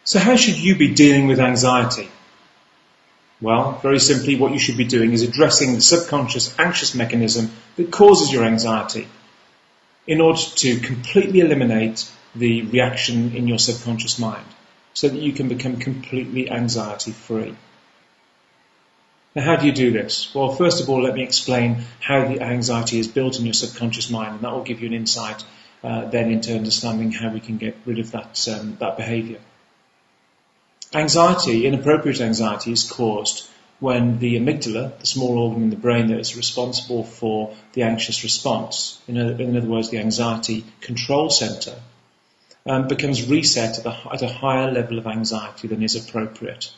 So how should you be dealing with anxiety? Well, very simply, what you should be doing is addressing the subconscious anxious mechanism that causes your anxiety in order to completely eliminate the reaction in your subconscious mind so that you can become completely anxiety-free. Now, how do you do this? Well, first of all, let me explain how the anxiety is built in your subconscious mind, and that will give you an insight then into understanding how we can get rid of that behaviour. Anxiety, inappropriate anxiety, is caused when the amygdala, the small organ in the brain that is responsible for the anxious response, in other words, the anxiety control centre, becomes reset at a higher level of anxiety than is appropriate.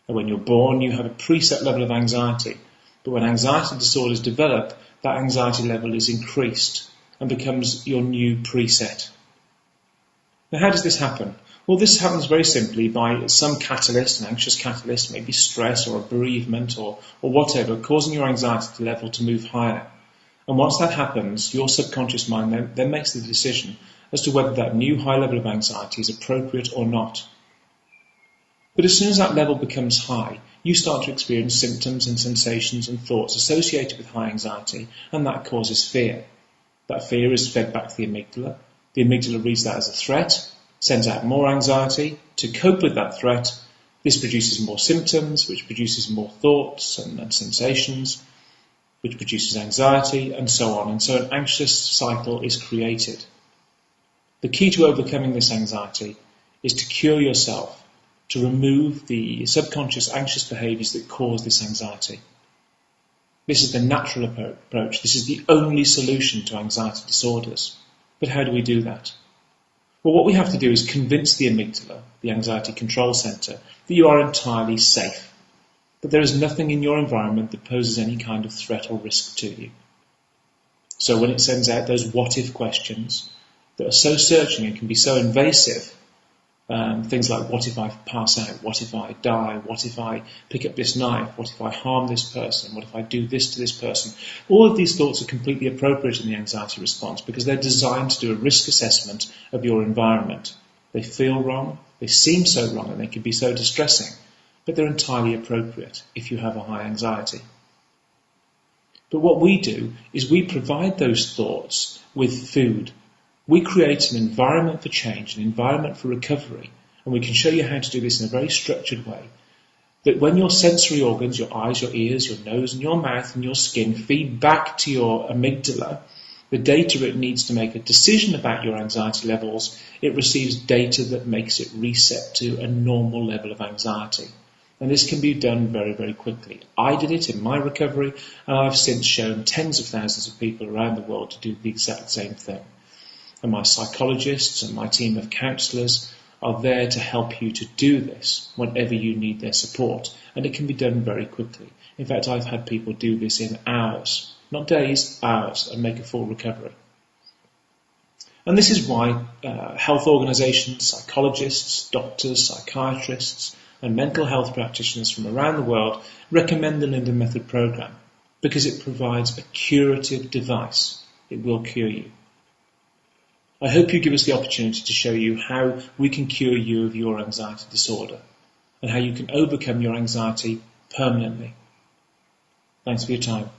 And when you're born, you have a preset level of anxiety, but when anxiety disorders develop, that anxiety level is increased and becomes your new preset. Now, how does this happen? Well, this happens very simply by some catalyst, an anxious catalyst, maybe stress or a bereavement or whatever, causing your anxiety level to move higher. And once that happens, your subconscious mind then makes the decision as to whether that new high level of anxiety is appropriate or not. But as soon as that level becomes high, you start to experience symptoms and sensations and thoughts associated with high anxiety, and that causes fear. That fear is fed back to the amygdala. The amygdala reads that as a threat, sends out more anxiety. To cope with that threat, this produces more symptoms, which produces more thoughts and sensations, which produces anxiety, and so on. And so an anxious cycle is created. The key to overcoming this anxiety is to cure yourself, to remove the subconscious anxious behaviours that cause this anxiety. This is the natural approach. This is the only solution to anxiety disorders. But how do we do that? Well, what we have to do is convince the amygdala, the anxiety control centre, that you are entirely safe, that there is nothing in your environment that poses any kind of threat or risk to you. So when it sends out those what-if questions that are so searching and can be so invasive, things like, what if I pass out? What if I die? What if I pick up this knife? What if I harm this person? What if I do this to this person? All of these thoughts are completely appropriate in the anxiety response because they're designed to do a risk assessment of your environment. They feel wrong, they seem so wrong, and they can be so distressing, but they're entirely appropriate if you have a high anxiety. But what we do is we provide those thoughts with food. We create an environment for change, an environment for recovery, and we can show you how to do this in a very structured way. That when your sensory organs, your eyes, your ears, your nose and your mouth and your skin feed back to your amygdala the data it needs to make a decision about your anxiety levels, it receives data that makes it reset to a normal level of anxiety. And this can be done very, very quickly. I did it in my recovery, and I've since shown tens of thousands of people around the world to do the exact same thing. And my psychologists and my team of counsellors are there to help you to do this whenever you need their support. And it can be done very quickly. In fact, I've had people do this in hours, not days, hours, and make a full recovery. And this is why health organisations, psychologists, doctors, psychiatrists, and mental health practitioners from around the world recommend the Linden Method programme, because it provides a curative device. It will cure you. I hope you give us the opportunity to show you how we can cure you of your anxiety disorder and how you can overcome your anxiety permanently. Thanks for your time.